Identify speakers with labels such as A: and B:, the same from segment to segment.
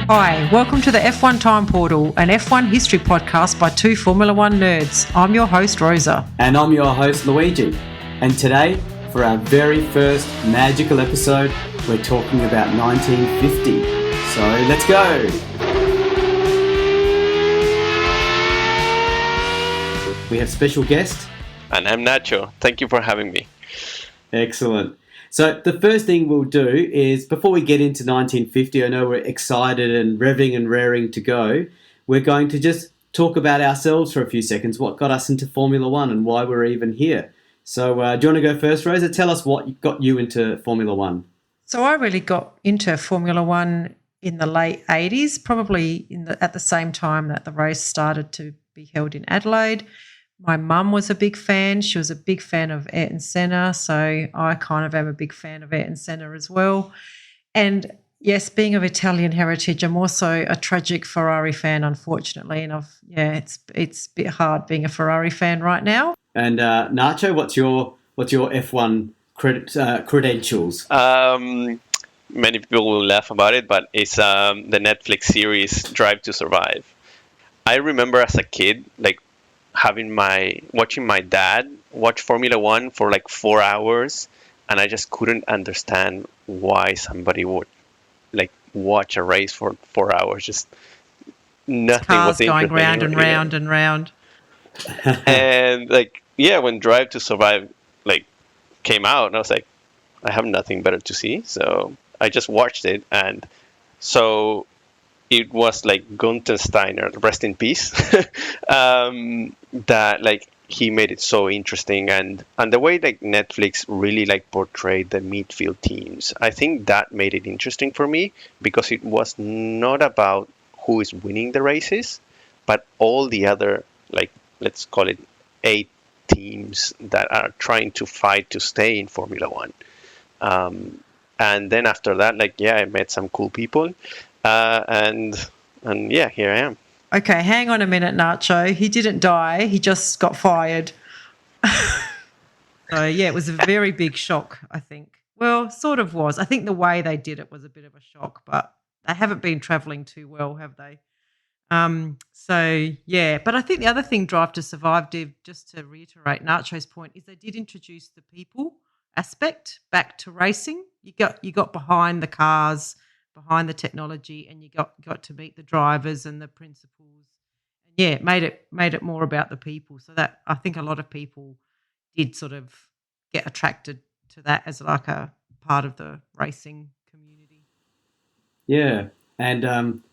A: Hi, welcome to the F1 TimePortal, an F1 history podcast by two Formula One nerds. I'm your host, Rosa.
B: And I'm your host, Luigi. And today, for our very first magical episode, we're talking about 1950. So let's go! We have special guest.
C: And I'm Nacho. Thank you for having me.
B: Excellent. So the first thing we'll do is, before we get into 1950, I know we're excited and revving and raring to go, we're going to just talk about ourselves for a few seconds, what got us into Formula One and why we're even here. So do you want to go first, Rosa? Tell us what got you into Formula One.
A: So I really got into Formula One in the late 80s, probably at the same time that the race started to be held in Adelaide. My mum was a big fan. She was a big fan of Ayrton Senna, so I kind of am a big fan of Ayrton Senna as well. And yes, being of Italian heritage, I'm also a tragic Ferrari fan, unfortunately. And it's a bit hard being a Ferrari fan right now.
B: And Nacho, what's your F1 credentials?
C: Many people will laugh about it, but it's the Netflix series Drive to Survive. I remember as a kid, watching my dad watch Formula One for 4 hours, and I just couldn't understand why somebody would watch a race for 4 hours. Just nothing
A: Cars
C: was interesting.
A: Going round and round and round.
C: And when Drive to Survive came out, and I was like, I have nothing better to see, so I just watched it. And so it was Gunther Steiner, rest in peace, that he made it so interesting, and the way Netflix really portrayed the midfield teams, I think that made it interesting for me, because it was not about who is winning the races, but all the other let's call it 8 teams that are trying to fight to stay in Formula One. And then after that, I met some cool people. And here I am.
A: Okay, hang on a minute, Nacho. He didn't die. He just got fired. So, it was a very big shock, I think. Well, sort of was. I think the way they did it was a bit of a shock, but they haven't been travelling too well, have they? But I think the other thing Drive to Survive did, just to reiterate Nacho's point, is they did introduce the people aspect back to racing. You got behind the cars, behind the technology, and you got to meet the drivers and the principals. And it made it more about the people. So that I think a lot of people did sort of get attracted to that as a part of the racing community.
B: Yeah, and I'm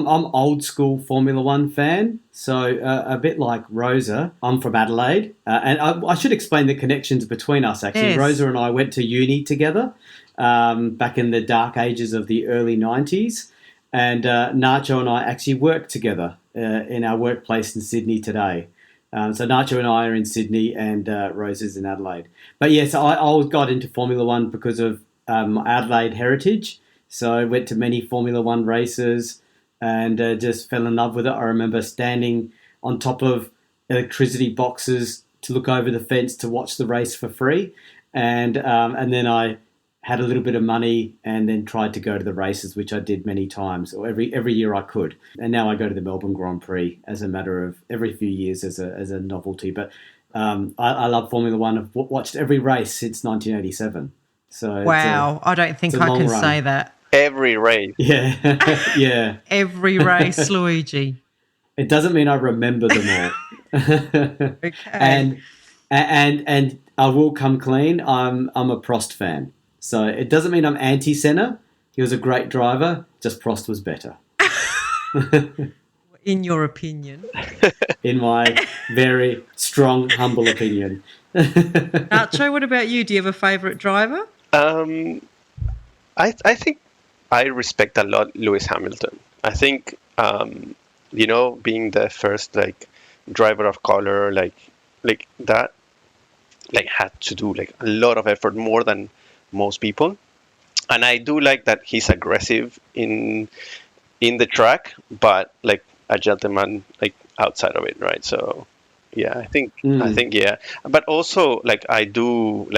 B: old school Formula One fan, so a bit like Rosa. I'm from Adelaide, and I should explain the connections between us. Actually,
A: Yes.
B: Rosa and I went to uni together back in the dark ages of the early 90s, and Nacho and I actually work together in our workplace in Sydney today. So Nacho and I are in Sydney, and Rosa's in Adelaide. But yes, I got into Formula One because of Adelaide heritage. So I went to many Formula One races and just fell in love with it. I remember standing on top of electricity boxes to look over the fence to watch the race for free. And then I had a little bit of money and then tried to go to the races, which I did many times, or every year I could. And now I go to the Melbourne Grand Prix as a matter of every few years as a novelty. But I love Formula One. I've watched every race since 1987. So
A: Wow, I don't think I can say that.
C: Every race.
B: Yeah, yeah.
A: Every race, Luigi.
B: It doesn't mean I remember them all.
A: Okay.
B: And I will come clean. I'm a Prost fan. So it doesn't mean I'm anti-Senna. He was a great driver. Just Prost was better.
A: In your opinion.
B: In my very strong, humble opinion.
A: Nacho, what about you? Do you have a favourite driver?
C: I think I respect a lot Lewis Hamilton. I think being the first driver of color that had to do a lot of effort, more than most people. And I do like that he's aggressive in the track, but a gentleman outside of it, right? So yeah, I think yeah. But also I do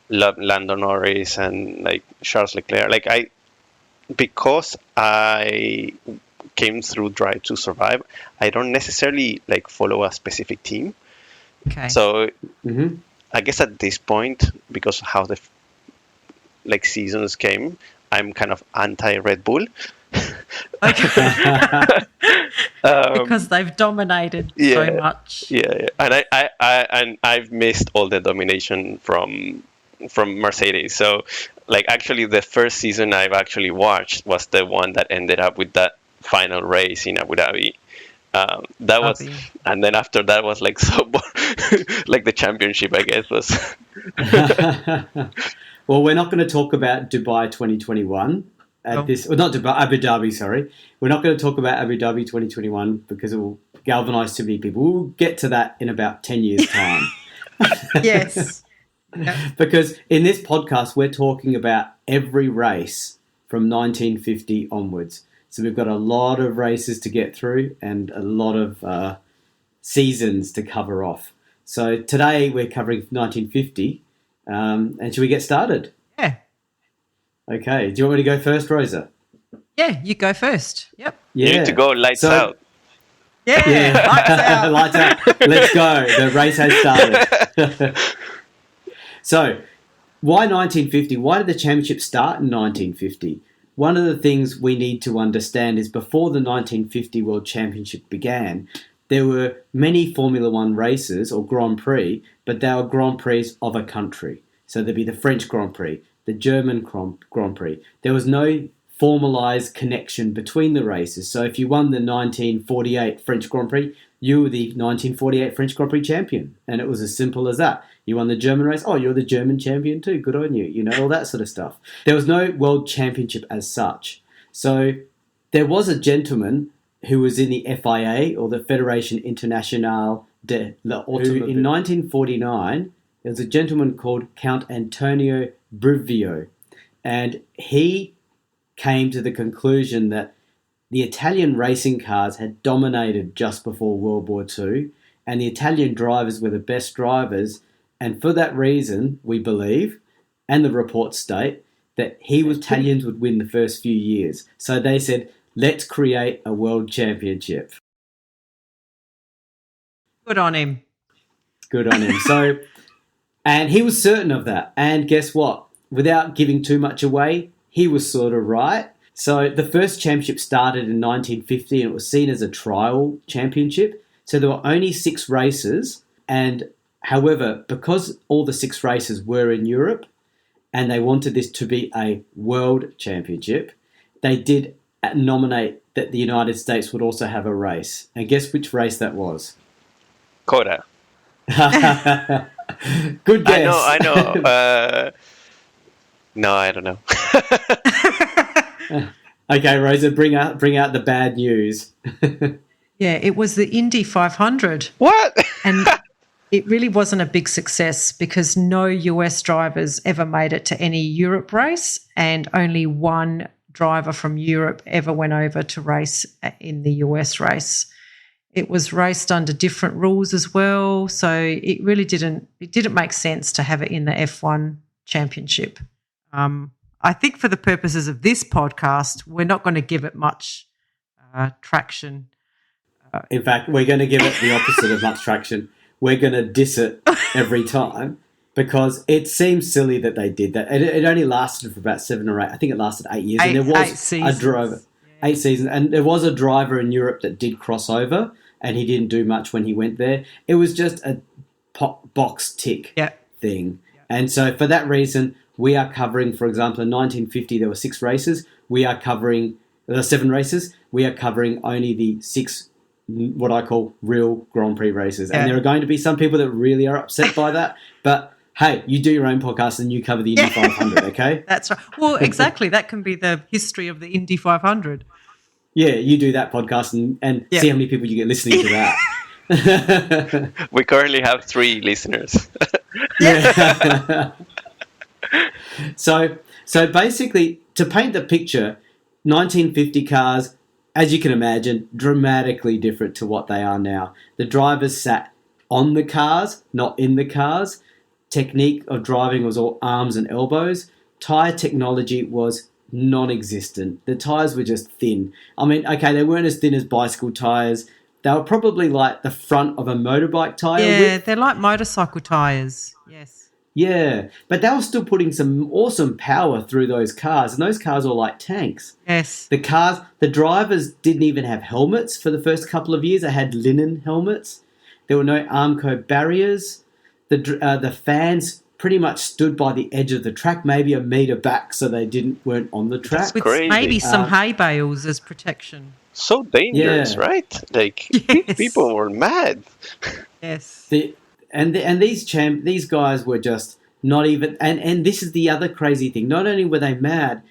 C: love Lando Norris and Charles Leclerc. because I came through Drive to Survive, I don't necessarily like follow a specific team.
A: Okay.
C: So
B: Mm-hmm.
C: I guess at this point, because how the like seasons came, I'm kind of anti Red Bull.
A: Okay. Because they've dominated so
C: Yeah.
A: much.
C: Yeah, and I've missed all the domination from Mercedes. So, like, actually, the first season I've actually watched was the one that ended up with that final race in Abu Dhabi. That was,
A: Dhabi.
C: and then after that was like so, like the championship, I guess was.
B: Well, we're not going to talk about Dubai 2021 at this, or not Dubai, Abu Dhabi, sorry. We're not going to talk about Abu Dhabi 2021 because it will galvanise too many people. We'll get to that in about 10 years' time.
A: Yes.
B: Because in this podcast, we're talking about every race from 1950 onwards. So we've got a lot of races to get through and a lot of seasons to cover off. So today we're covering 1950. And should we get started?
A: Yeah.
B: Okay. Do you want me to go first, Rosa?
A: Yeah, you go first. Yep.
C: You need to go lights out.
A: Yeah. Lights out.
B: Lights out. Let's go. The race has started. So, why 1950? Why did the championship start in 1950? One of the things we need to understand is before the 1950 World Championship began, there were many Formula One races or Grand Prix, but they were Grand Prix of a country. So there'd be the French Grand Prix, the German Grand Prix. There was no formalised connection between the races. So if you won the 1948 French Grand Prix, you were the 1948 French Grand Prix champion. And it was as simple as that. You won the German race, oh, you're the German champion too, good on you, you know, all that sort of stuff. There was no world championship as such. So there was a gentleman who was in the FIA, or the Fédération Internationale de l'Automobile. In 1949, there was a gentleman called Count Antonio Brivio, and he came to the conclusion that the Italian racing cars had dominated just before World War II, and the Italian drivers were the best drivers, and for that reason, we believe, and the reports state, that Italians would win the first few years. So they said, let's create a world championship.
A: Good on him.
B: Good on him. So, and he was certain of that. And guess what? Without giving too much away, he was sort of right. So the first championship started in 1950 and it was seen as a trial championship. So there were only 6 races. And however, because all the 6 races were in Europe and they wanted this to be a world championship, they did nominate that the United States would also have a race. And guess which race that was?
C: Coda.
B: Good guess.
C: I know. No, I don't know.
B: Okay, Rosa, bring out the bad news.
A: Yeah, it was the Indy 500.
C: What?
A: And it really wasn't a big success because no US drivers ever made it to any Europe race, and only one driver from Europe ever went over to race in the US race. It was raced under different rules as well, so it really didn't make sense to have it in the F1 championship. I think for the purposes of this podcast, we're not going to give it much traction.
B: In fact, we're going to give it the opposite of much traction. We're going to diss it every time because it seems silly that they did that. It only lasted for about 7 or 8. I think it lasted 8 years. And there was a driver. 8 seasons. And there was a driver in Europe that did cross over and he didn't do much when he went there. It was just a box tick thing. And so for that reason, we are covering, for example, in 1950, there were 6 races. We are covering 7 races. We are covering only the 6, what I call real Grand Prix races. And there are going to be some people that really are upset by that. But hey, you do your own podcast and you cover the Indy 500, okay?
A: That's right. Well, exactly. That can be the history of the Indy 500.
B: Yeah, you do that podcast and see how many people you get listening to that.
C: We currently have 3 listeners.
B: Yeah. So basically, to paint the picture, 1950 cars, as you can imagine, dramatically different to what they are now. The drivers sat on the cars, not in the cars. Technique of driving was all arms and elbows. Tyre technology was non-existent. The tyres were just thin. I mean, okay, they weren't as thin as bicycle tyres. They were probably like the front of a motorbike tyre width.
A: they're like motorcycle tyres. Yes.
B: Yeah, but they were still putting some awesome power through those cars, and those cars were like tanks.
A: Yes.
B: The drivers didn't even have helmets for the first couple of years. They had linen helmets. There were no Armco barriers. The fans pretty much stood by the edge of the track, maybe a metre back, so they weren't on the track.
A: With
C: crazy.
A: maybe some hay bales as protection.
C: So dangerous, right? Like
A: Yes.
C: people were mad.
A: Yes.
B: These guys were just not even. And this is the other crazy thing. Not only were they mad,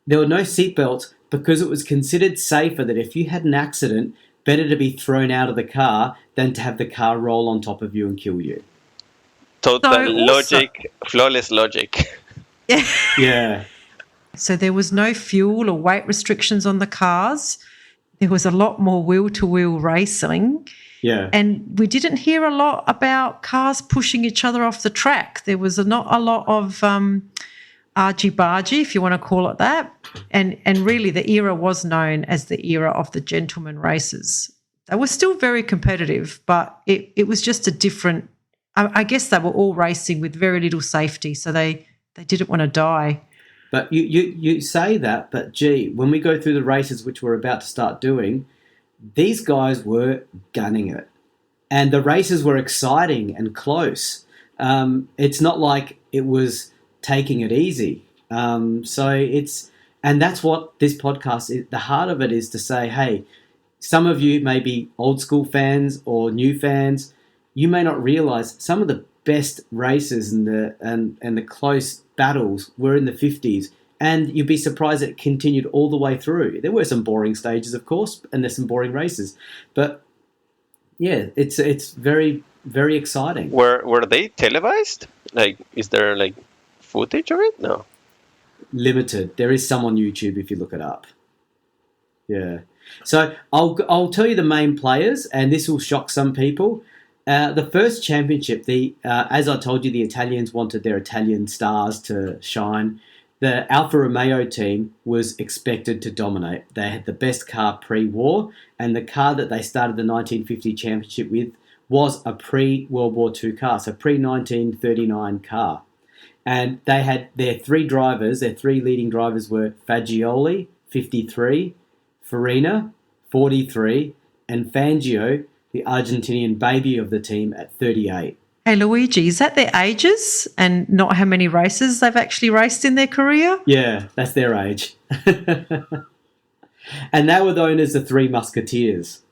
B: there were no seatbelts because it was considered safer that if you had an accident, better to be thrown out of the car than to have the car roll on top of you and kill you.
C: Total
A: So
C: logic, flawless logic.
B: Yeah.
A: So there was no fuel or weight restrictions on the cars. There was a lot more wheel-to-wheel racing.
B: Yeah.
A: And we didn't hear a lot about cars pushing each other off the track. There was not a lot of argy-bargy, if you want to call it that. And really the era was known as the era of the gentleman races. They were still very competitive, but it was just a different – I guess they were all racing with very little safety, so they didn't want to die.
B: But you say that, but gee, when we go through the races, which we're about to start doing, these guys were gunning it. And the races were exciting and close. It's not like it was taking it easy. And that's what this podcast is. The heart of it is to say, hey, some of you may be old school fans or new fans. You may not realize some of the best races and the close battles were in the 50s, and you'd be surprised that it continued all the way through. There were some boring stages, of course, and there's some boring races, but yeah, it's very, very exciting.
C: Were they televised? Like, is there like footage of it? No.
B: Limited. There is some on YouTube if you look it up. Yeah. So I'll tell you the main players, and this will shock some people. The first championship, as I told you, the Italians wanted their Italian stars to shine. The Alfa Romeo team was expected to dominate. They had the best car pre-war, and the car that they started the 1950 championship with was a pre-World War II car, so pre-1939 car. And they had their three leading drivers were Fagioli, 53, Farina, 43, and Fangio, the Argentinian baby of the team, at 38.
A: Hey, Luigi, is that their ages and not how many races they've actually raced in their career?
B: Yeah, that's their age. And they were known as the Three Musketeers.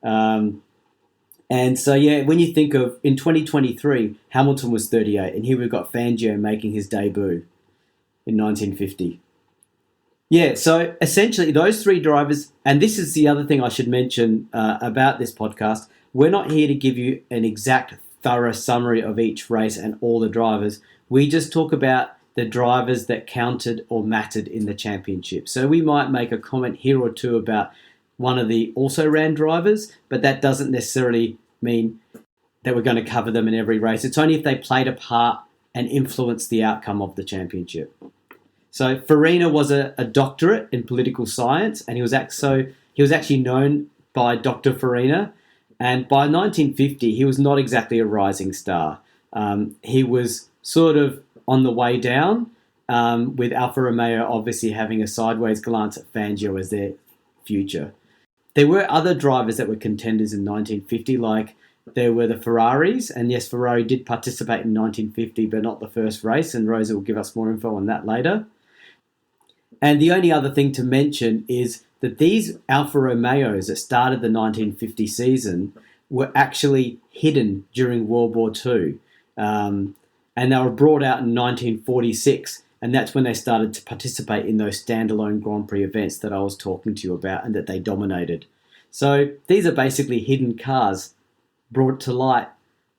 B: And so, yeah, when you think of, in 2023, Hamilton was 38, and here we've got Fangio making his debut in 1950. Yeah, so essentially those three drivers, and this is the other thing I should mention about this podcast, we're not here to give you an exact thorough summary of each race and all the drivers. We just talk about the drivers that counted or mattered in the championship. So we might make a comment here or two about one of the also-ran drivers, but that doesn't necessarily mean that we're going to cover them in every race. It's only if they played a part and influenced the outcome of the championship. So Farina was a doctorate in political science, and he was actually known by Dr. Farina. And by 1950, he was not exactly a rising star. He was sort of on the way down, with Alfa Romeo obviously having a sideways glance at Fangio as their future. There were other drivers that were contenders in 1950, like there were the Ferraris, and yes, Ferrari did participate in 1950, but not the first race, and Rosa will give us more info on that later. And the only other thing to mention is that these Alfa Romeos that started the 1950 season were actually hidden during World War II. And they were brought out in 1946, and that's when they started to participate in those standalone Grand Prix events that I was talking to you about and that they dominated. So these are basically hidden cars brought to light,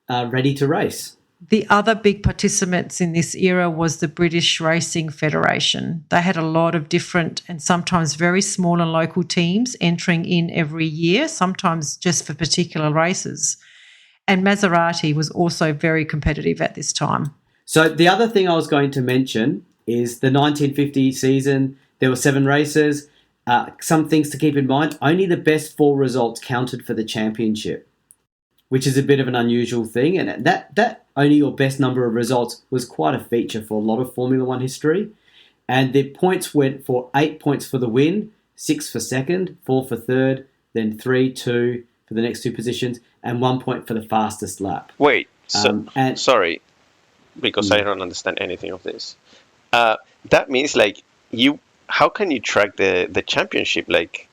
B: ready to race.
A: The other big participants in this era was the British Racing Federation. They had a lot of different and sometimes very small and local teams entering in every year, sometimes just for particular races. And Maserati was also very competitive at this time.
B: So the other thing I was going to mention is the 1950 season, There were 7 races. Some things to keep in mind. Only the best 4 results counted for the championship, which is a bit of an unusual thing. And that only your best number of results was quite a feature for a lot of Formula One history. And the points went for 8 points for the win, 6 for second, 4 for third, then 3, 2 for the next 2 positions, and 1 point for the fastest lap.
C: Wait, sorry, because I don't understand anything of this. That means like how can you track the championship? Like,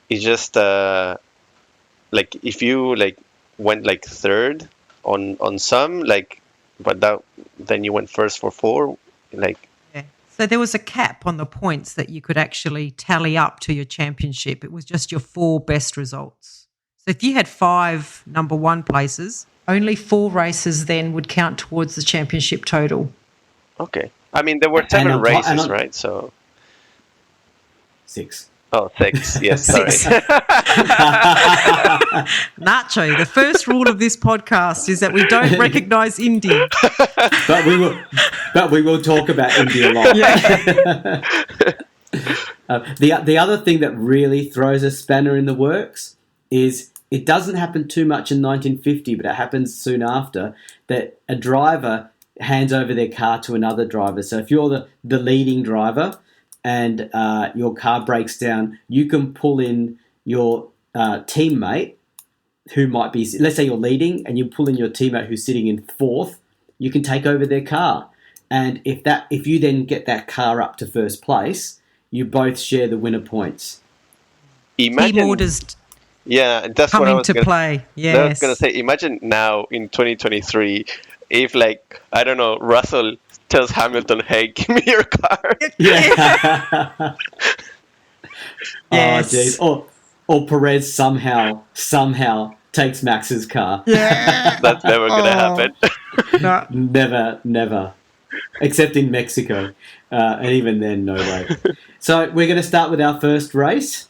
C: it's just like if you like went like third on some, like, but then you went first for 4, like.
A: Yeah. So there was a cap on the points that you could actually tally up to your championship. It was just your 4 best results. So if you had 5 number 1 places, only 4 races then would count towards the championship total.
C: Okay. I mean, there were 7 races, right? So
B: 6.
C: Oh, 6. Yes, sorry.
A: Nacho, the first rule of this podcast is that we don't recognise Indy.
B: But we will talk about Indy a lot.
A: Yeah.
B: The other thing that really throws a spanner in the works is it doesn't happen too much in 1950, but it happens soon after, that a driver hands over their car to another driver. So if you're the leading driver and your car breaks down, you can pull in your teammate who might be, let's say you're leading, and you pull in your teammate who's sitting in 4th, you can take over their car. And if you then get that car up to first place, you both share the winner points.
C: Imagine,
A: team orders
C: that's what I was
A: coming to play. Yes.
C: I was going to say, imagine now in 2023, if like, I don't know, Russell tells Hamilton, hey, give me your car.
B: Yeah.
A: Yes.
B: Oh, geez. Or Perez somehow takes Max's car.
A: Yeah.
C: That's never going to happen.
A: No.
B: Never. Except in Mexico. And even then, no way. So we're going to start with our first race.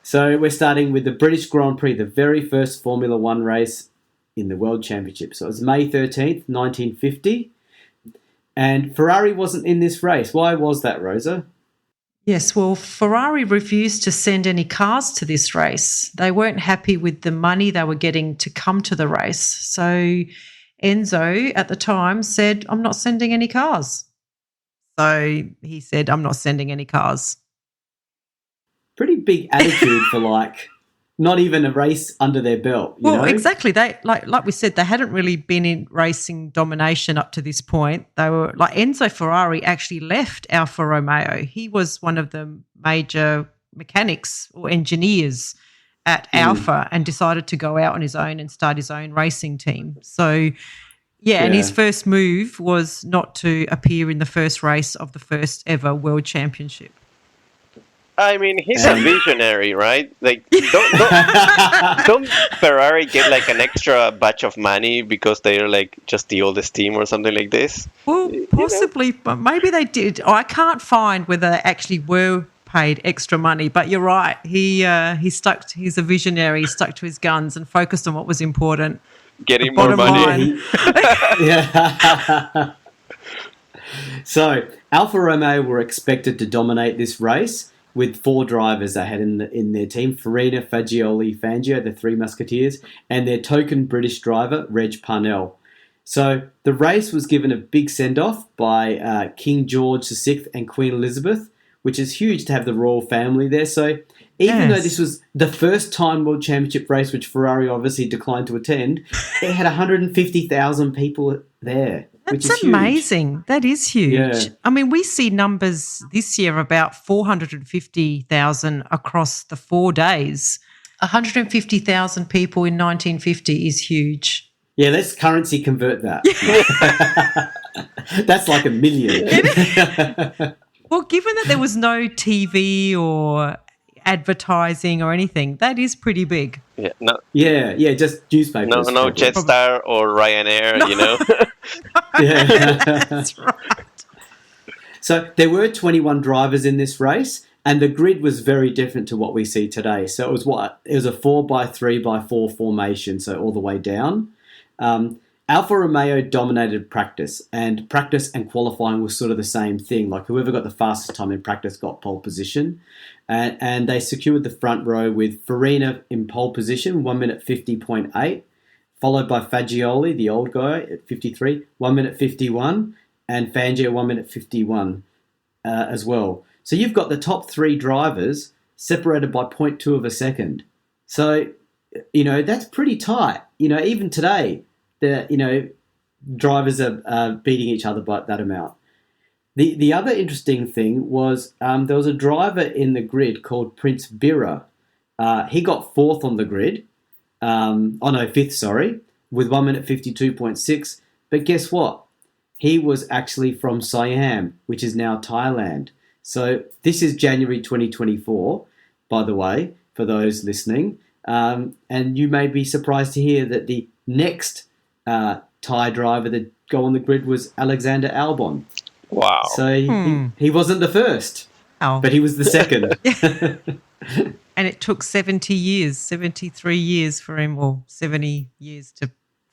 B: So we're starting with the British Grand Prix, the very first Formula One race in the World Championship. So it was May 13th, 1950. And Ferrari wasn't in this race. Why was that, Rosa?
A: Yes, well, Ferrari refused to send any cars to this race. They weren't happy with the money they were getting to come to the race. So Enzo at the time said, I'm not sending any cars. So he said, I'm not sending any cars.
B: Pretty big attitude for like not even a race under their belt. You know?
A: Exactly. They like we said, they hadn't really been in racing domination up to this point. They were like Enzo Ferrari actually left Alfa Romeo. He was one of the major mechanics or engineers at Alfa and decided to go out on his own and start his own racing team. So and his first move was not to appear in the first race of the first ever World Championship.
C: I mean, he's a visionary, right? Like, don't Ferrari get like an extra batch of money because they're like just the oldest team or something like this?
A: Well, possibly, but maybe they did. I can't find whether they actually were paid extra money, but you're right. He stuck. He's a visionary. He stuck to his guns and focused on what was important.
C: Getting more money.
B: Yeah. So Alfa Romeo were expected to dominate this race with 4 drivers they had in their team: Farina, Fagioli, Fangio, the 3 Musketeers, and their token British driver, Reg Parnell. So the race was given a big send-off by King George VI and Queen Elizabeth, which is huge to have the royal family there. So even though this was the first time World Championship race, which Ferrari obviously declined to attend, it had 150,000 people there.
A: That's amazing. That is huge.
B: Yeah.
A: I mean, we see numbers this year about 450,000 across the 4 days. 150,000 people in 1950 is huge.
B: Yeah, let's currency convert that. That's like 1 million.
A: Well, given that there was no TV or advertising or anything, that is pretty big.
B: Yeah, just newspapers.
C: No Jetstar or Ryanair, you know.
A: That's right.
B: So there were 21 drivers in this race, and the grid was very different to what we see today. So it was a 4x3x4 formation, so all the way down. Alfa Romeo dominated practice, and practice and qualifying was sort of the same thing. Like whoever got the fastest time in practice got pole position, and they secured the front row with Farina in pole position, 1 minute 50.8, followed by Fagioli, the old guy, at 53, 1 minute 51, and Fangio 1 minute 51 as well. So you've got the top three drivers separated by 0.2 of a second. So, that's pretty tight. Even today, drivers are beating each other by that amount. The other interesting thing was there was a driver in the grid called Prince Bira. He got fourth on the grid. Fifth, sorry, with 1 minute 52.6. But guess what? He was actually from Siam, which is now Thailand. So this is January 2024, by the way, for those listening. And you may be surprised to hear that the next Thai driver that go on the grid was Alexander Albon.
C: Wow.
B: So he wasn't the first, but he was the second.
A: And it took 73 years for him, or 70 years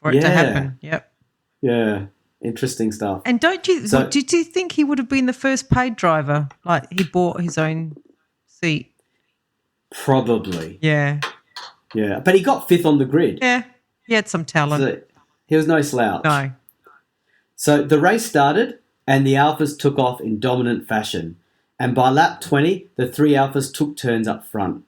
A: for it to happen. Yep.
B: Yeah. Interesting stuff.
A: And did you think he would have been the first paid driver? Like he bought his own seat?
B: Probably.
A: Yeah.
B: Yeah. But he got fifth on the grid.
A: Yeah. He had some talent.
B: So he was no slouch.
A: No.
B: So the race started and the Alphas took off in dominant fashion. And by lap 20, the three Alphas took turns up front.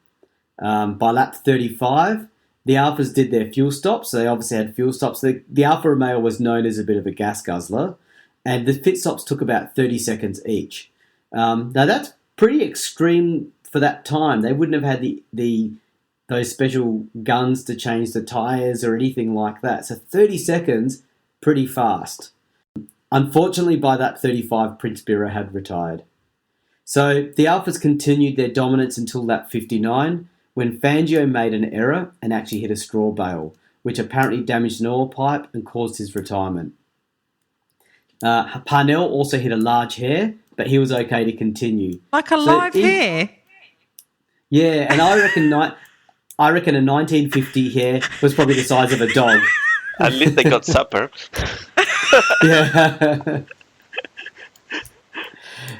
B: By lap 35, the Alphas did their fuel stops. So they obviously had fuel stops. The Alfa Romeo was known as a bit of a gas guzzler. And the pit stops took about 30 seconds each. Now, that's pretty extreme for that time. They wouldn't have had those special guns to change the tyres or anything like that. So 30 seconds, pretty fast. Unfortunately, by that 35, Prince Bira had retired. So the Alphas continued their dominance until lap 59, when Fangio made an error and actually hit a straw bale, which apparently damaged an oil pipe and caused his retirement. Parnell also hit a large hair, but he was okay to continue.
A: Like a live hair?
B: Yeah, and I reckon a 1950 hair was probably the size of a dog.
C: At least they got supper.
B: Yeah.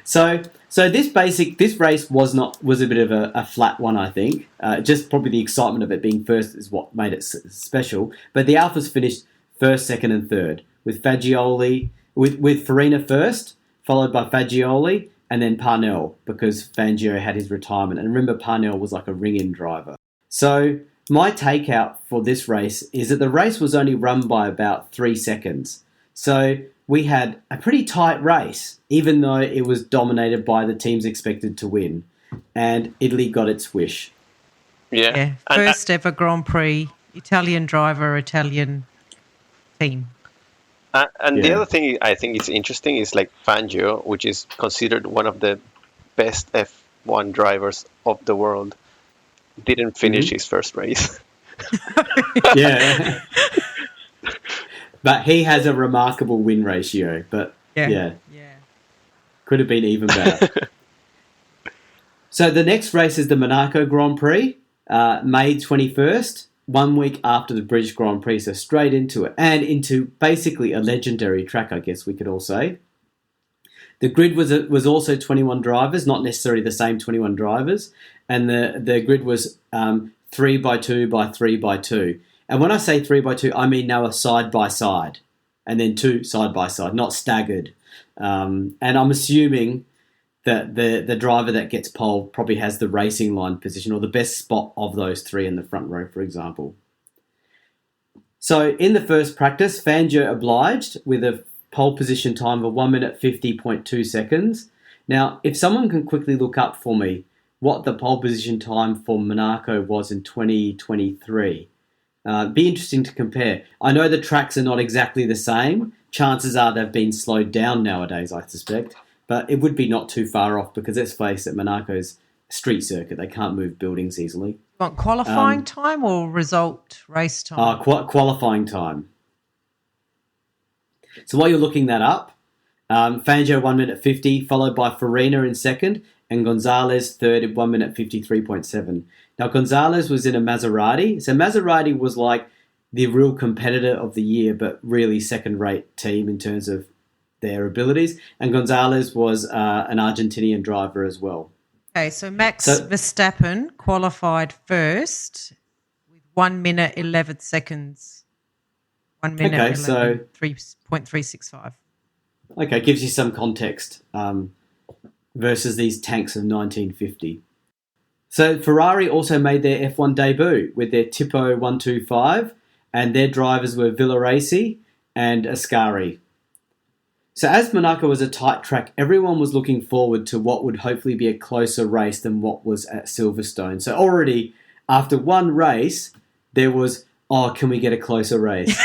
B: So this race was a bit of a flat one, I think. Just probably the excitement of it being first is what made it special. But the Alphas finished first, second, and third with Fagioli, with Farina first, followed by Fagioli, and then Parnell because Fangio had his retirement. And remember, Parnell was like a ring-in driver. So my takeout for this race is that the race was only run by about 3 seconds. So we had a pretty tight race, even though it was dominated by the teams expected to win. And Italy got its wish.
A: Yeah. First ever Grand Prix, Italian driver, Italian team.
C: The other thing I think is interesting is like Fangio, which is considered one of the best F1 drivers of the world, didn't finish his first race.
B: Yeah. But he has a remarkable win ratio. But yeah. Could have been even better. So the next race is the Monaco Grand Prix, May 21st, 1 week after the British Grand Prix. So straight into it. And into basically a legendary track, I guess we could all say. The grid was also 21 drivers, not necessarily the same 21 drivers. And the grid was 3 by 2 by 3 by 2. And when I say 3 by 2, I mean they were side by side, and then 2 side by side, not staggered. And I'm assuming that the driver that gets pole probably has the racing line position or the best spot of those 3 in the front row, for example. So in the first practice, Fangio obliged with a pole position time of 1 minute 50.2 seconds. Now, if someone can quickly look up for me what the pole position time for Monaco was in 2023. Be interesting to compare. I know the tracks are not exactly the same. Chances are they've been slowed down nowadays, I suspect. But it would be not too far off because let's face it, Monaco's a street circuit. They can't move buildings easily.
A: Want qualifying time or result race time?
B: Qualifying time. So while you're looking that up, Fangio 1 minute 50, followed by Farina in second, and Gonzalez third at 1 minute 53.7. Now, Gonzalez was in a Maserati. So Maserati was like the real competitor of the year, but really second-rate team in terms of their abilities. And Gonzalez was an Argentinian driver as well.
A: Okay, so Max Verstappen qualified first with 1 minute 11 seconds. 1 minute 3.365.
B: Okay, gives you some context versus these tanks of 1950. So Ferrari also made their F1 debut with their Tipo 125, and their drivers were Villaraci and Ascari. So as Monaco was a tight track, everyone was looking forward to what would hopefully be a closer race than what was at Silverstone. So already after one race, there was, can we get a closer race?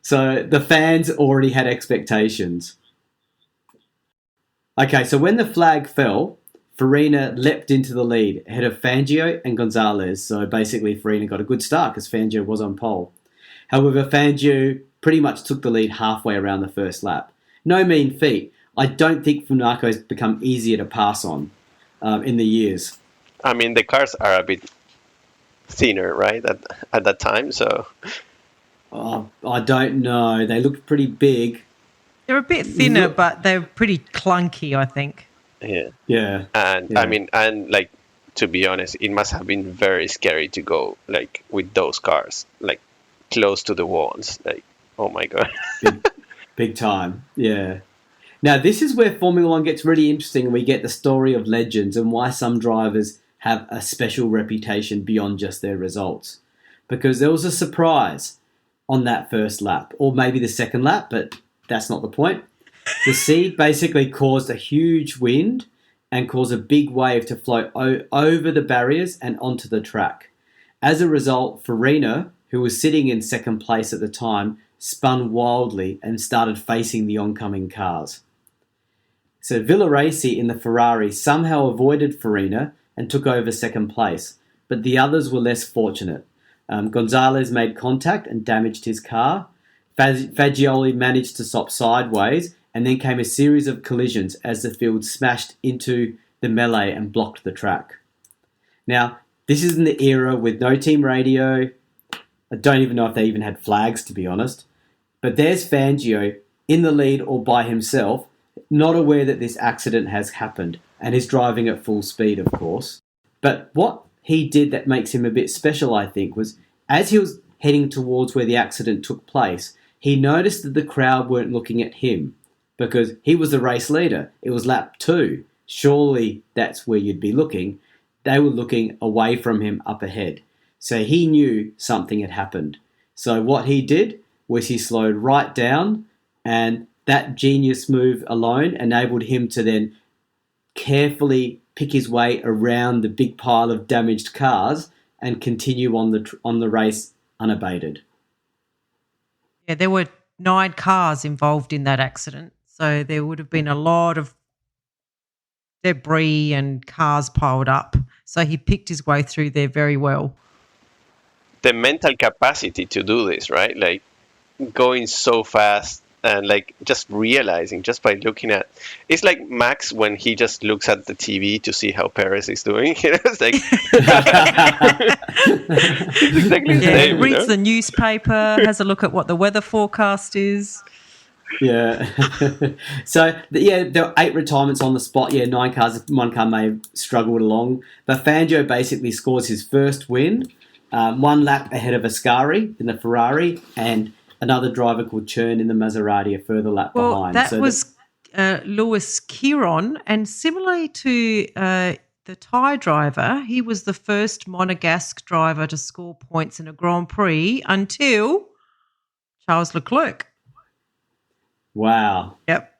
B: So the fans already had expectations. Okay, so when the flag fell, Farina leapt into the lead ahead of Fangio and Gonzalez. So basically Farina got a good start because Fangio was on pole. However, Fangio pretty much took the lead halfway around the first lap. No mean feat. I don't think Monaco has become easier to pass on in the years.
C: I mean, the cars are a bit thinner, right, at that time, so...
B: I don't know. They looked pretty big.
A: They're a bit thinner, but they're pretty clunky, I think.
C: Yeah. And I mean, and like, to be honest, it must have been very scary to go like with those cars, like close to the walls. Like, oh my God.
B: Big time. Yeah. Now, this is where Formula One gets really interesting, and we get the story of legends and why some drivers have a special reputation beyond just their results. Because there was a surprise on that first lap, or maybe the second lap, but that's not the point. The sea basically caused a huge wind and caused a big wave to float over the barriers and onto the track. As a result, Farina, who was sitting in second place at the time, spun wildly and started facing the oncoming cars. So Villaraci in the Ferrari somehow avoided Farina and took over second place, but the others were less fortunate. Gonzalez made contact and damaged his car. Fagioli managed to stop sideways, and then came a series of collisions as the field smashed into the melee and blocked the track. Now, this is in the era with no team radio. I don't even know if they even had flags, to be honest. But there's Fangio in the lead all by himself, not aware that this accident has happened, and is driving at full speed, of course. But what he did that makes him a bit special, I think, was as he was heading towards where the accident took place, he noticed that the crowd weren't looking at him because he was the race leader. It was lap 2. Surely that's where you'd be looking. They were looking away from him up ahead. So he knew something had happened. So what he did was he slowed right down, and that genius move alone enabled him to then carefully pick his way around the big pile of damaged cars and continue on the race unabated.
A: Yeah, there were 9 cars involved in that accident, so there would have been a lot of debris and cars piled up. So he picked his way through there very well.
C: The mental capacity to do this, right? Like going so fast and like just realizing just by looking at, it's like Max when he just looks at the TV to see how Perez is doing. You know, it's like it's exactly the same,
A: reads the newspaper, has a look at what the weather forecast is.
B: Yeah. So there were 8 retirements on the spot. 9 cars. 1 car may have struggled along, but Fangio basically scores his first win, 1 lap ahead of Ascari in the Ferrari, and another driver called Churn in the Maserati a further lap behind.
A: That was Lewis Chiron, and similarly to the Thai driver, he was the first Monegasque driver to score points in a Grand Prix until Charles Leclerc.
B: Wow.
A: Yep.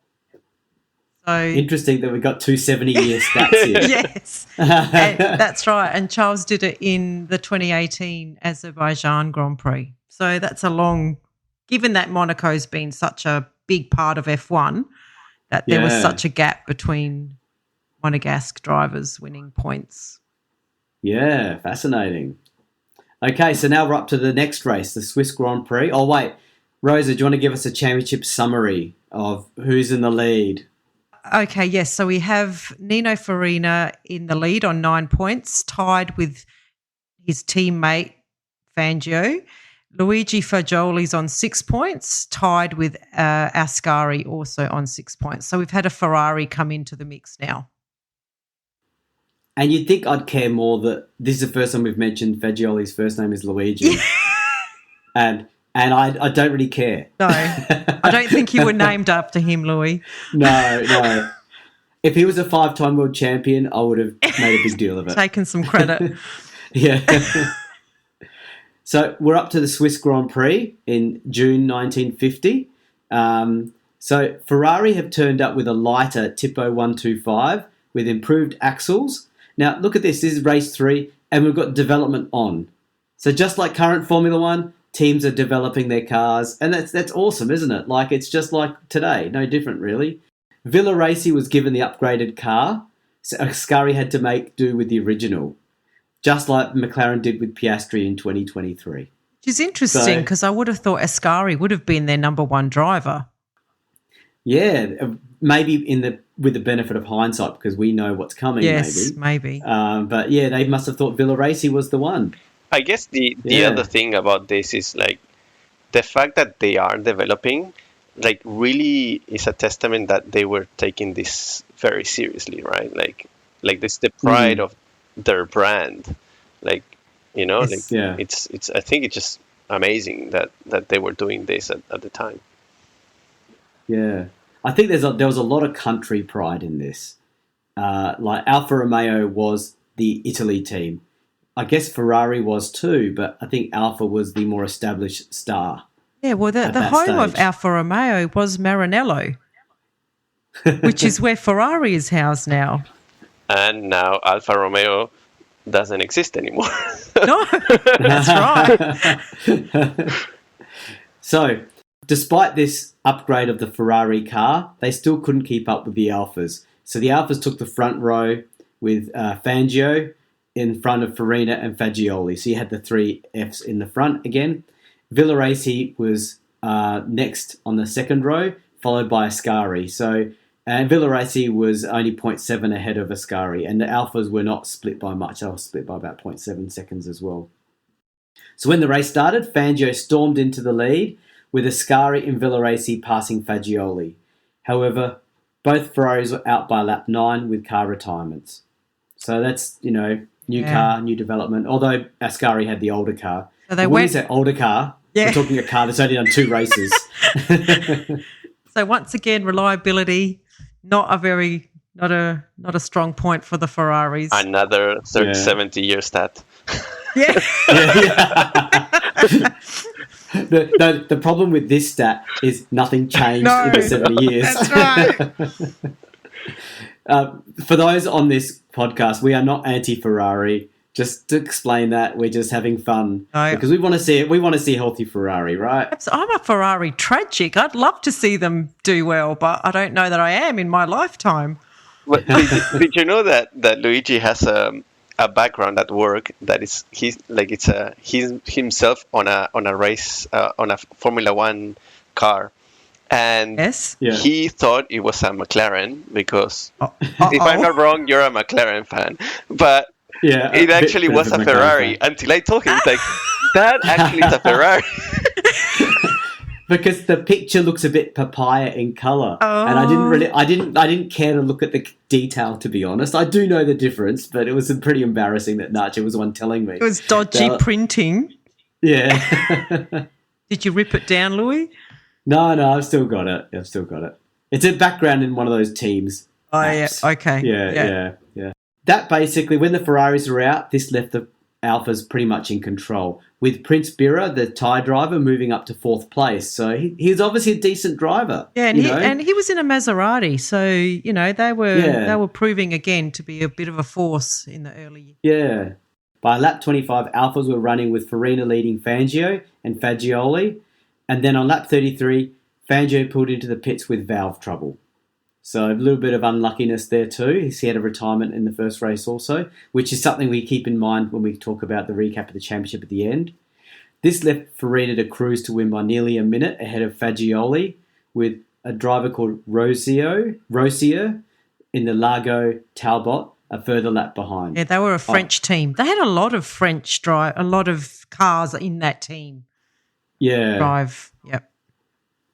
A: So
B: interesting that we got 2 70-year stats here.
A: Yes, and that's right. And Charles did it in the 2018 Azerbaijan Grand Prix. So that's a long... Given that Monaco's been such a big part of F1, that there was such a gap between Monegasque drivers winning points.
B: Yeah, fascinating. Okay, so now we're up to the next race, the Swiss Grand Prix. Oh, wait. Rosa, do you want to give us a championship summary of who's in the lead?
A: Okay, yes. So we have Nino Farina in the lead on 9 points, tied with his teammate Fangio. Luigi Fagioli's on 6 points, tied with Ascari also on 6 points. So we've had a Ferrari come into the mix now.
B: And you'd think I'd care more that this is the first time we've mentioned Fagioli's first name is Luigi. and I don't really care.
A: No, I don't think you were named after him, Louis.
B: No. If he was a 5-time world champion, I would have made a big deal of it.
A: Taken some credit.
B: Yeah. So we're up to the Swiss Grand Prix in June 1950. So Ferrari have turned up with a lighter Tipo 125 with improved axles. Now, look at this. This is race 3, and we've got development on. So just like current Formula 1, teams are developing their cars, and that's awesome, isn't it? Like, it's just like today, no different, really. Villaraci was given the upgraded car, so Ascari had to make do with the original, just like McLaren did with Piastri in 2023.
A: Which is interesting because I would have thought Ascari would have been their number one driver.
B: Yeah, maybe with the benefit of hindsight because we know what's coming.
A: Yes, maybe.
B: But yeah, they must have thought Villaraci was the one.
C: I guess the other thing about this is like the fact that they are developing, like really is a testament that they were taking this very seriously, right? Like this the pride of their brand, like it's I think it's just amazing that they were doing this at the time.
B: Yeah, I think there was a lot of country pride in this. Like Alfa Romeo was the Italy team. I guess Ferrari was too, but I think Alfa was the more established star.
A: Yeah, well, the home
B: stage
A: of Alfa Romeo was Maranello, which is where Ferrari is housed now.
C: And now Alfa Romeo doesn't exist anymore.
A: No, that's right.
B: So, despite this upgrade of the Ferrari car, they still couldn't keep up with the Alfas. So the Alfas took the front row with Fangio in front of Farina and Fagioli. So you had the 3 Fs in the front again. Villaraci was next on the second row, followed by Ascari. So Villaraci was only 0.7 ahead of Ascari, and the Alphas were not split by much. They were split by about 0.7 seconds as well. So when the race started, Fangio stormed into the lead, with Ascari and Villaraci passing Fagioli. However, both Ferraris were out by lap 9 with car retirements. So that's, new car, new development, although Ascari had the older car.
A: So they
B: when we say older car, we're talking a car that's only done 2 races.
A: So once again, reliability, not a strong point for the Ferraris.
C: Another 70-year stat.
A: Yeah.
B: The problem with this stat is nothing changed in the 70 years.
A: That's right.
B: For those on this podcast, we are not anti-Ferrari. Just to explain that, we're just having fun because we want to see it. We want to see a healthy Ferrari, right?
A: I'm a Ferrari tragic. I'd love to see them do well, but I don't know that I am in my lifetime.
C: But did you know that Luigi has a background at work that is he's himself on a race on a Formula 1 car, and he thought it was a McLaren because if I'm not wrong, you're a McLaren fan, but it actually was a Ferrari until I told him like that actually is a Ferrari.
B: Because the picture looks a bit papaya in colour, and I didn't care to look at the detail, to be honest. I do know the difference, but it was pretty embarrassing that Nacho was the one telling me.
A: It was dodgy printing.
B: Yeah.
A: Did you rip it down, Louis?
B: No, I've still got it. It's a background in one of those teams.
A: Oh, apps. Yeah, okay.
B: Yeah. That basically, when the Ferraris were out, this left the Alphas pretty much in control, with Prince Bira, the Thai driver, moving up to 4th place. So he's obviously a decent driver.
A: Yeah, and he was in a Maserati, so they were proving again to be a bit of a force in the early years.
B: Yeah. By lap 25, Alphas were running with Farina leading Fangio and Fagioli, and then on lap 33, Fangio pulled into the pits with valve trouble. So a little bit of unluckiness there too. He had a retirement in the first race also, which is something we keep in mind when we talk about the recap of the championship at the end. This left Farina to cruise to win by nearly a minute ahead of Fagioli, with a driver called Rosier in the Largo Talbot a further lap behind.
A: Yeah, they were a French team. They had a lot of a lot of cars in that team.
B: Yeah.
A: Drive. Yep.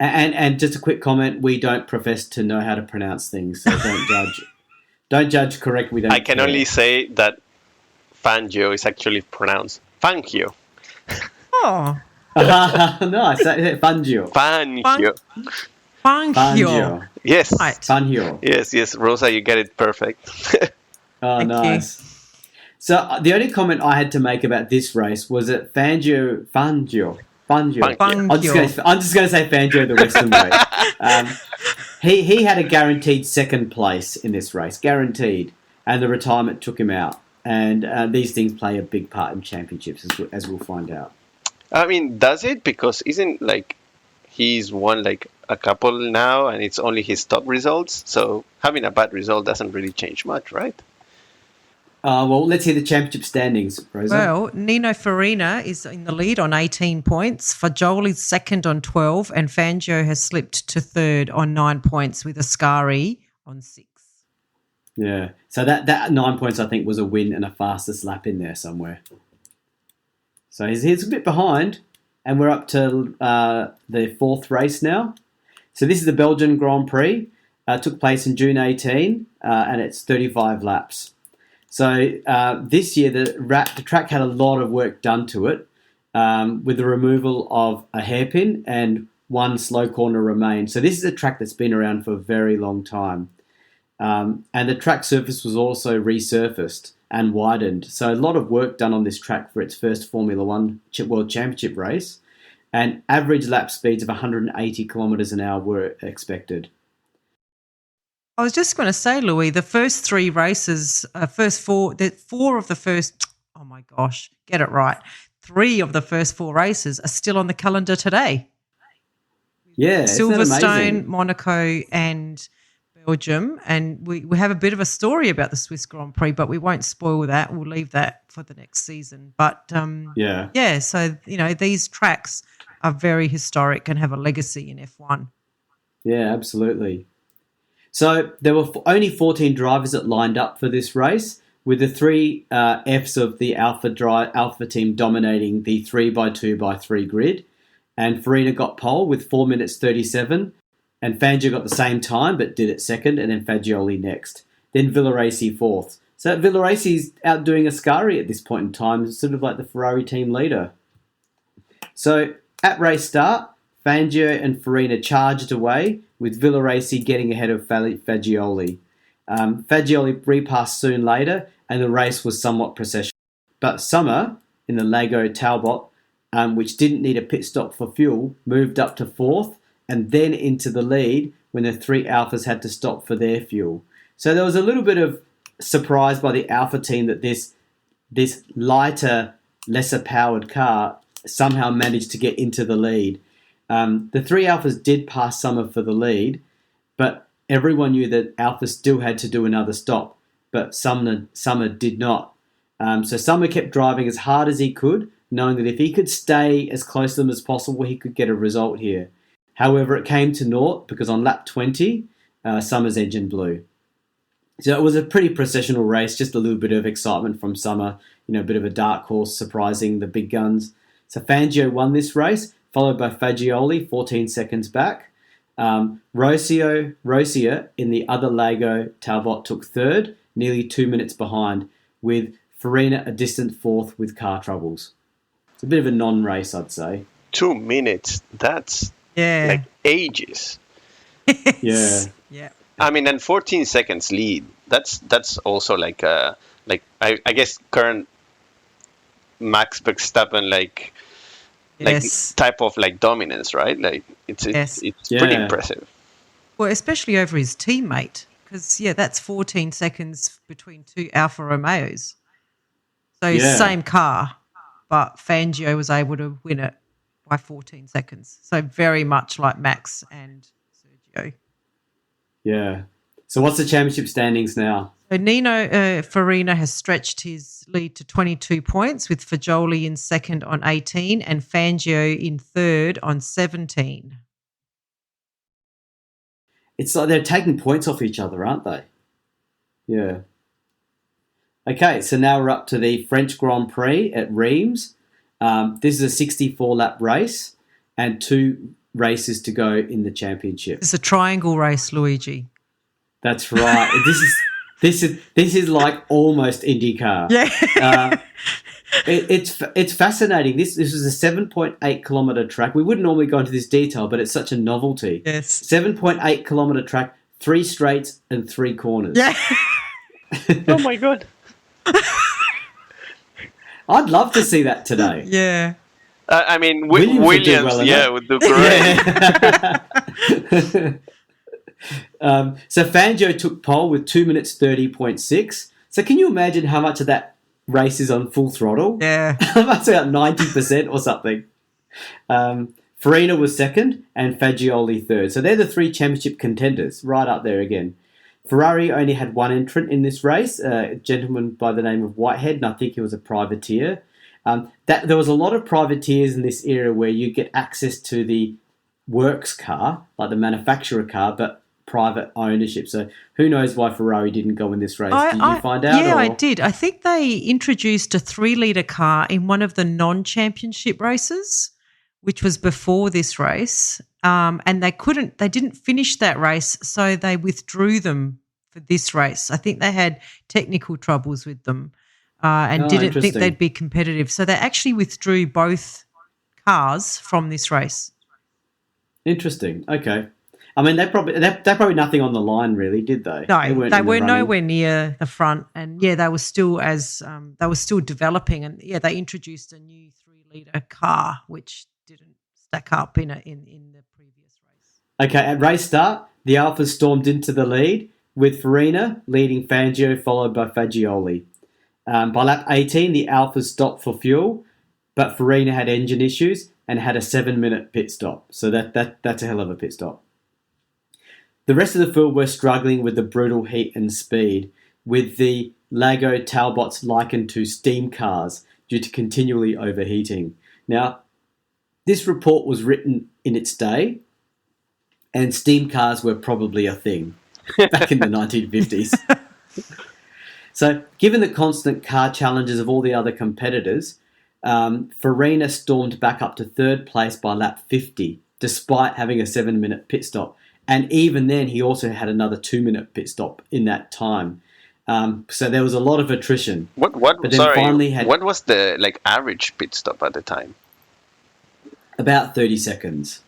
B: And just a quick comment: we don't profess to know how to pronounce things, so don't judge. Don't judge correct. We don't.
C: I can only say that Fangio is actually pronounced Fangio.
A: Oh.
B: Nice. Fangio.
C: Fangio.
A: Fangio.
C: Yes.
A: Right.
B: Fangio.
C: Yes. Rosa, you get it perfect.
B: Oh,
A: Thank
B: nice.
A: you.
B: So the only comment I had to make about this race was that Fangio.
C: Fangio.
B: I'm just going to say Fangio the Western way. He had a guaranteed second place in this race, guaranteed, and the retirement took him out. And these things play a big part in championships, as we'll find out.
C: I mean, does it? Because isn't like he's won like a couple now, and it's only his top results. So having a bad result doesn't really change much, right?
B: Well, let's hear the championship standings, Rosa.
A: Well, Nino Farina is in the lead on 18 points. Fagioli's second on 12, and Fangio has slipped to third on 9 points with Ascari on 6.
B: Yeah. So that 9 points, I think, was a win and a fastest lap in there somewhere. So he's a bit behind, and we're up to the fourth race now. So this is the Belgian Grand Prix. Took place in June 18, and it's 35 laps. So this year, the track had a lot of work done to it, with the removal of a hairpin and one slow corner remained. So this is a track that's been around for a very long time. And the track surface was also resurfaced and widened. So a lot of work done on this track for its first Formula One World Championship race. And average lap speeds of 180 kilometres an hour were expected.
A: I was just going to say, Louis, the first 3 races, four of the first, oh my gosh, get it right. 3 of the first 4 races are still on the calendar today.
B: Yeah,
A: Silverstone, Monaco and Belgium. And we have a bit of a story about the Swiss Grand Prix, but we won't spoil that. We'll leave that for the next season. But so, these tracks are very historic and have a legacy in F1.
B: Yeah, absolutely. So there were only 14 drivers that lined up for this race, with the 3 Fs of the Alpha team dominating the 3x2x3 grid. And Farina got pole with 4 minutes 37, and Fangio got the same time but did it second, and then Fagioli next. Then Villaraci fourth. So Villaraci's outdoing Ascari at this point in time, sort of like the Ferrari team leader. So at race start, Fangio and Farina charged away, with Villaraci getting ahead of Fagioli. Fagioli repassed soon later, and the race was somewhat processional. But Summer, in the Lego Talbot, which didn't need a pit stop for fuel, moved up to fourth and then into the lead when the 3 Alphas had to stop for their fuel. So there was a little bit of surprise by the Alpha team that this lighter, lesser powered car somehow managed to get into the lead. The 3 Alphas did pass Summer for the lead, but everyone knew that Alpha still had to do another stop, but Summer did not. So Summer kept driving as hard as he could, knowing that if he could stay as close to them as possible, he could get a result here. However, it came to naught because on lap 20, Summer's engine blew. So it was a pretty processional race, just a little bit of excitement from Summer, a bit of a dark horse surprising the big guns. So Fangio won this race, followed by Fagioli 14 seconds back. Rosia in the other Lego Talbot took third, nearly 2 minutes behind, with Farina a distant fourth with car troubles. It's a bit of a non-race, I'd say.
C: 2 minutes, that's like ages.
B: Yeah.
A: Yeah.
C: I mean, and 14 seconds lead, that's also like I guess current Max Verstappen type of dominance, right? Like it's pretty impressive.
A: Well, especially over his teammate, because that's 14 seconds between 2 Alfa Romeos. So same car, but Fangio was able to win it by 14 seconds. So very much like Max and Sergio.
B: Yeah. So what's the championship standings now?
A: So Nino Farina has stretched his lead to 22 points, with Fagioli in second on 18 and Fangio in third on 17.
B: It's like they're taking points off each other, aren't they? Yeah. Okay, so now we're up to the French Grand Prix at Reims. This is a 64-lap race and 2 races to go in the championship.
A: It's a triangle race, Luigi.
B: That's right. This is like almost IndyCar.
A: Yeah.
B: It's fascinating. This is a 7.8 kilometre track. We wouldn't normally go into this detail, but it's such a novelty.
A: Yes.
B: 7.8 kilometre track, 3 straights and 3 corners.
A: Yeah.
C: Oh my God.
B: I'd love to see that today.
A: Yeah.
C: I mean,
B: Williams would do
C: Williams,
B: well
C: would do great.
B: So Fangio took pole with 2 minutes 30.6. So can you imagine how much of that race is on full throttle?
A: Yeah.
B: That's about 90% or something. Farina was second and Fagioli third. So they're the 3 championship contenders, right up there again. Ferrari only had 1 entrant in this race, a gentleman by the name of Whitehead, and I think he was a privateer. There was a lot of privateers in this era where you get access to the works car, like the manufacturer car, but private ownership. So who knows why Ferrari didn't go in this race? Did you find out?
A: Yeah, I did. I think they introduced a 3-litre car in one of the non-championship races, which was before this race. And they didn't finish that race, so they withdrew them for this race. I think they had technical troubles with them and didn't think they'd be competitive. So they actually withdrew both cars from this race.
B: Interesting. Okay. I mean, they probably nothing on the line, really, did they?
A: No, they were nowhere near the front, and they were still developing, and they introduced a new 3-litre car, which didn't stack up in the previous race.
B: Okay, at race start, the Alphas stormed into the lead with Farina leading Fangio, followed by Fagioli. By lap 18, the Alphas stopped for fuel, but Farina had engine issues and had a 7-minute pit stop. So that's a hell of a pit stop. The rest of the field were struggling with the brutal heat and speed, with the Lago Talbots likened to steam cars due to continually overheating. Now, this report was written in its day, and steam cars were probably a thing back in the 1950s. So, given the constant car challenges of all the other competitors, Farina stormed back up to 3rd place by lap 50, despite having a 7-minute pit stop. And even then, he also had another 2-minute pit stop in that time. So there was a lot of attrition.
C: What was the average pit stop at the time?
B: About 30 seconds.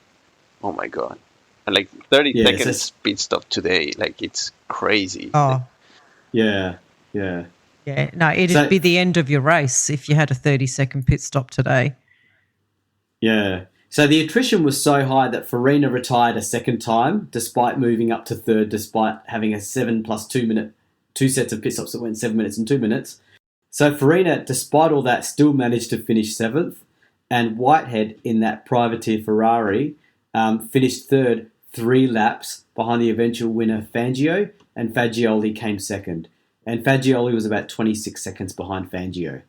C: Oh my God. And 30 seconds pit stop today, it's crazy.
A: Oh.
B: Yeah.
A: Yeah, no, it'd be the end of your race if you had a 30-second pit stop today.
B: Yeah. So the attrition was so high that Farina retired a second time, despite moving up to 3rd, despite having a 7 plus 2 minute, 2 sets of pit stops that went 7 minutes and 2 minutes. So Farina, despite all that, still managed to finish 7th, and Whitehead in that privateer Ferrari finished 3rd, 3 laps behind the eventual winner Fangio, and Fagioli came 2nd. And Fagioli was about 26 seconds behind Fangio.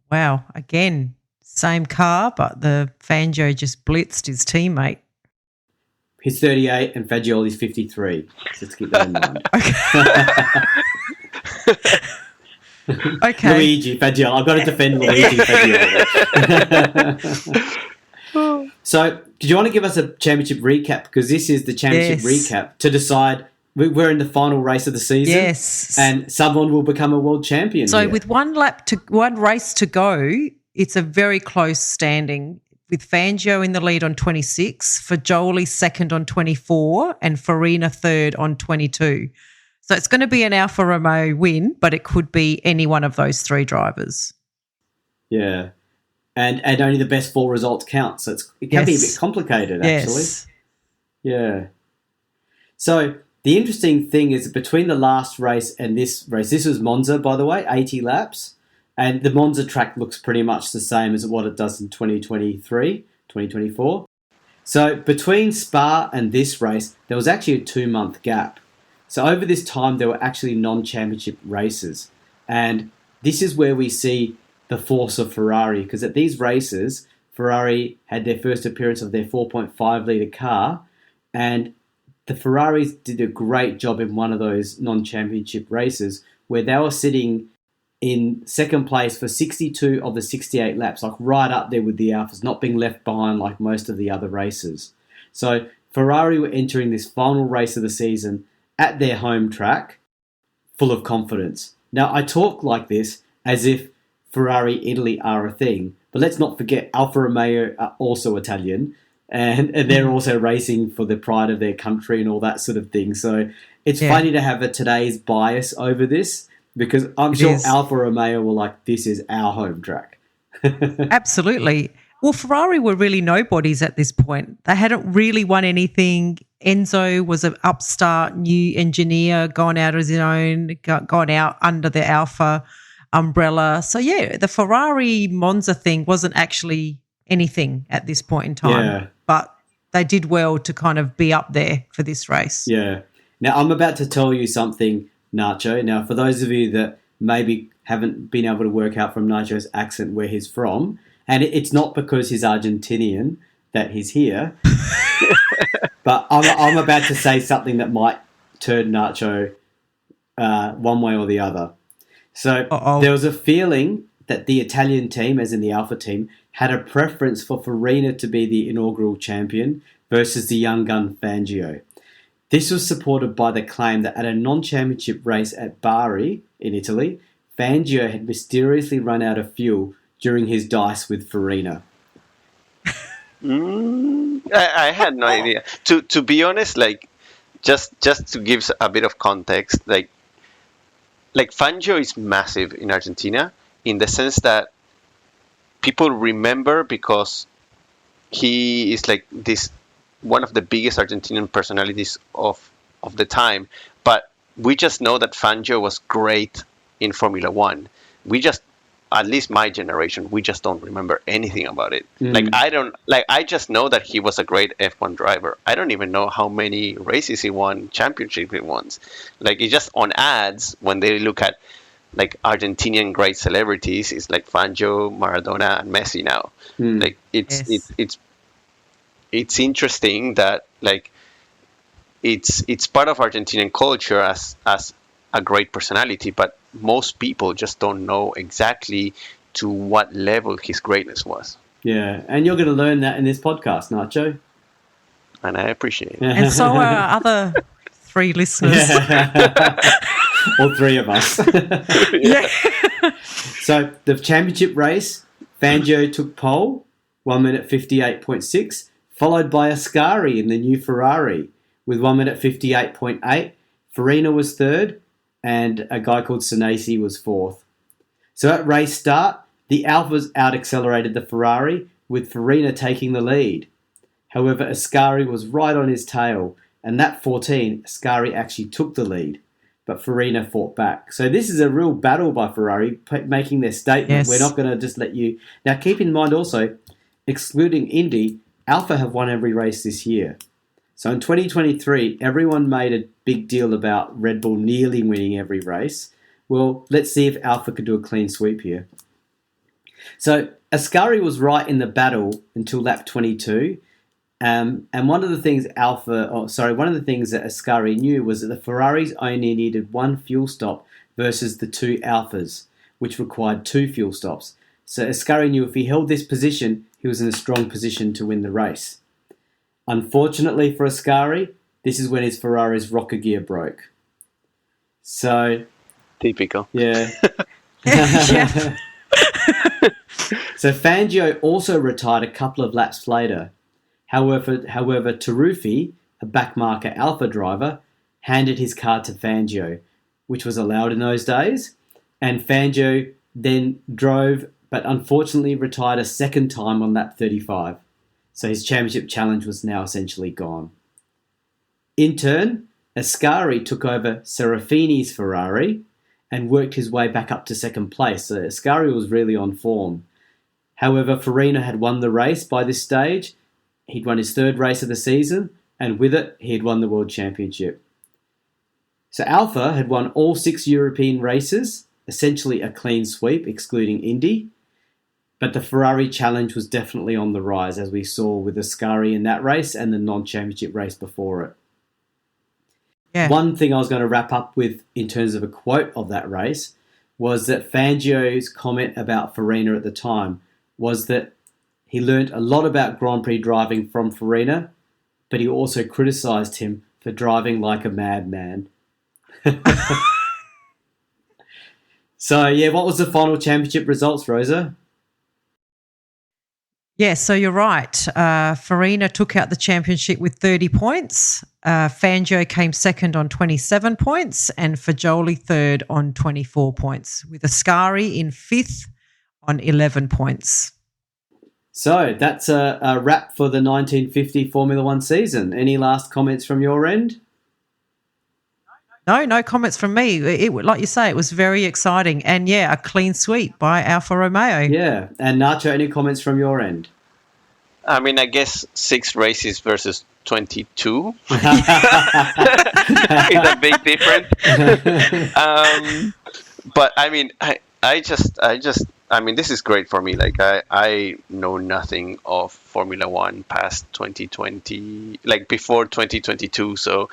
A: Wow. Again, same car, but the Fangio just blitzed his teammate.
B: He's 38 and Fagioli's 53. So let's keep that in mind.
A: Okay.
B: Luigi Fagioli. I've got to defend Luigi Fagioli. So, did you want to give us a championship recap? Because this is the championship recap to decide. We're in the final race of the season.
A: Yes.
B: And someone will become a world champion.
A: So with one race to go, it's a very close standing with Fangio in the lead on 26, Fagioli second on 24, and Farina third on 22. So it's going to be an Alfa Romeo win, but it could be any one of those 3 drivers.
B: Yeah. And only the best 4 results count. So it can be a bit complicated, actually. Yeah. So the interesting thing is between the last race and this race, this was Monza, by the way, 80 laps, and the Monza track looks pretty much the same as what it does in 2023, 2024. So between Spa and this race, there was actually a 2-month gap. So over this time, there were actually non-championship races. And this is where we see the force of Ferrari, because at these races, Ferrari had their first appearance of their 4.5-litre car, and the Ferraris did a great job in one of those non-championship races where they were sitting in second place for 62 of the 68 laps, like right up there with the Alphas, not being left behind like most of the other races. So Ferrari were entering this final race of the season at their home track, full of confidence. Now, I talk like this as if Ferrari Italy are a thing, but let's not forget Alfa Romeo are also Italian, and they're also racing for the pride of their country and all that sort of thing. So it's funny to have a today's bias over this, because I'm sure Alfa Romeo were like, this is our home track.
A: Absolutely. Well, Ferrari were really nobodies at this point. They hadn't really won anything. Enzo was an upstart new engineer, gone out as his own, gone out under the Alfa umbrella. So, yeah, the Ferrari Monza thing wasn't actually anything at this point in time. But they did well to kind of be up there for this race.
B: Yeah. Now, I'm about to tell you something, Nacho. Now, for those of you that maybe haven't been able to work out from Nacho's accent where he's from, and it's not because he's Argentinian that he's here, but I'm about to say something that might turn Nacho one way or the other. So there was a feeling that the Italian team, as in the Alpha team, had a preference for Farina to be the inaugural champion versus the young gun Fangio. This was supported by the claim that at a non-championship race at Bari in Italy, Fangio had mysteriously run out of fuel during his dice with Farina.
C: I had no idea. To be honest, like just to give a bit of context, like Fangio is massive in Argentina in the sense that people remember because he is like this one of the biggest Argentinian personalities of the time. But we just know that Fangio was great in Formula One. We just, at least my generation, we just don't remember anything about it. I just know that he was a great F1 driver. I don't even know how many races he won, championship he won. Like, it's just on ads when they look at like Argentinian great celebrities, it's like Fangio, Maradona, and Messi now. Like it's interesting that like it's part of Argentinian culture as a great personality, but most people just don't know exactly to what level his greatness was.
B: Yeah, and you're going to learn that in this podcast, Nacho.
C: And I appreciate it.
A: And so are our other 3 listeners.
B: All 3 of us. So the championship race, Fangio took pole, 1 minute 58.6, followed by Ascari in the new Ferrari with 1 minute 58.8. Farina was third, and a guy called Senesi was fourth. So at race start, the Alphas out-accelerated the Ferrari, with Farina taking the lead. However, Ascari was right on his tail, and that 14, Ascari actually took the lead, but Farina fought back. So this is a real battle by Ferrari, making their statement.
A: Yes.
B: We're not going to just let you... Now, keep in mind also, excluding Indy, Alfa have won every race this year. So in 2023, everyone made a big deal about Red Bull nearly winning every race. Well, let's see if Alfa could do a clean sweep here. So Ascari was right in the battle until lap 22. And one of the things that Ascari knew was that the Ferraris only needed 1 fuel stop versus the 2 Alphas, which required 2 fuel stops. So Ascari knew if he held this position, he was in a strong position to win the race. Unfortunately for Ascari, this is when his Ferrari's rocker gear broke. So...
C: Typical.
B: Yeah.
A: Yeah.
B: So Fangio also retired a couple of laps later. However, Taruffi, a backmarker Alpha driver, handed his car to Fangio, which was allowed in those days. And Fangio then drove, but unfortunately retired a second time on lap 35. So his championship challenge was now essentially gone. In turn, Ascari took over Serafini's Ferrari and worked his way back up to second place. So Ascari was really on form. However, Farina had won the race by this stage. He'd won his 3rd race of the season, and with it, he had won the World Championship. So Alfa had won all 6 European races, essentially a clean sweep, excluding Indy. But the Ferrari challenge was definitely on the rise, as we saw with Ascari in that race and the non-championship race before it. Yeah. One thing I was going to wrap up with in terms of a quote of that race was that Fangio's comment about Farina at the time was that he learnt a lot about Grand Prix driving from Farina, but he also criticised him for driving like a madman. So, yeah, what was the final championship results, Rosa?
A: Yeah, so you're right. Farina took out the championship with 30 points. Fangio came second on 27 points and Fajoli third on 24 points, with Ascari in fifth on 11 points.
B: So that's a wrap for the 1950 Formula One season. Any last comments from your end?
A: No comments from me. Like you say, it was very exciting. And, yeah, a clean sweep by Alfa Romeo.
B: Yeah. And Nacho, any comments from your end?
C: I mean, I guess 6 races versus 22 is a big difference. But I mean, I mean, this is great for me. Like, I know nothing of Formula One past 2020, like before 2022. So,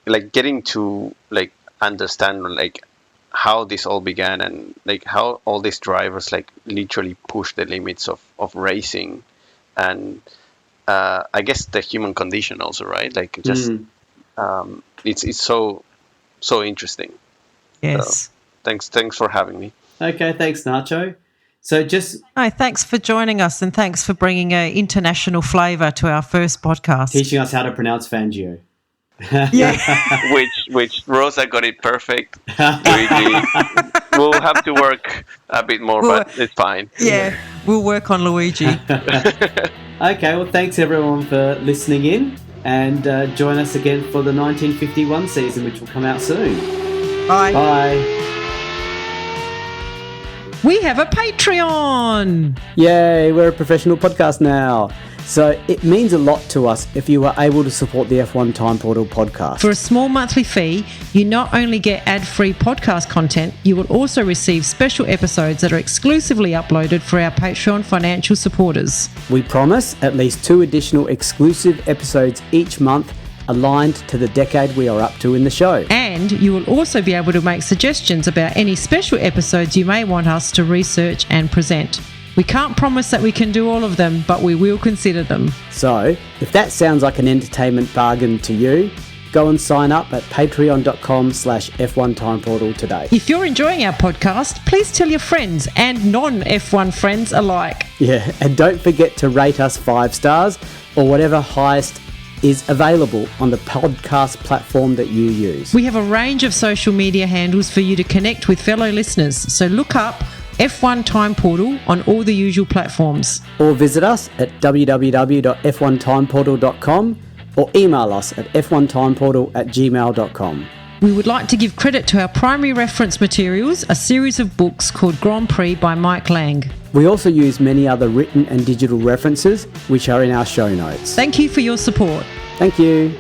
C: like, getting to like understand like how this all began and like how all these drivers like literally push the limits of racing. And I guess the human condition also, right? Like just it's so interesting.
A: Yes.
C: So, thanks for having me.
B: Okay, thanks, Nacho. So
A: thanks for joining us and thanks for bringing an international flavour to our first podcast.
B: Teaching us how to pronounce Fangio.
A: Yeah.
C: which Rosa got it perfect. Luigi, we'll have to work a bit more, but it's fine.
A: Yeah, we'll work on Luigi.
B: Okay, well, thanks everyone for listening in, and join us again for the 1951 season, which will come out soon.
A: Bye.
B: Bye.
A: We have a Patreon.
B: Yay, we're a professional podcast now. So it means a lot to us if you are able to support the F1 Time Portal podcast.
A: For a small monthly fee, you not only get ad-free podcast content, you will also receive special episodes that are exclusively uploaded for our Patreon financial supporters.
B: We promise at least 2 additional exclusive episodes each month aligned to the decade we are up to in the show.
A: And you will also be able to make suggestions about any special episodes you may want us to research and present. We can't promise that we can do all of them, but we will consider them.
B: So, if that sounds like an entertainment bargain to you, go and sign up at patreon.com/F1 Time Portal today.
A: If you're enjoying our podcast, please tell your friends and non-F1 friends alike.
B: Yeah, and don't forget to rate us 5 stars or whatever highest is available on the podcast platform that you use.
A: We have a range of social media handles for you to connect with fellow listeners, so look up F1 Time Portal on all the usual platforms.
B: Or visit us at www.f1timeportal.com or email us at f1timeportal@gmail.com.
A: We would like to give credit to our primary reference materials, a series of books called Grand Prix by Mike Lang.
B: We also use many other written and digital references, which are in our show notes.
A: Thank you for your support.
B: Thank you.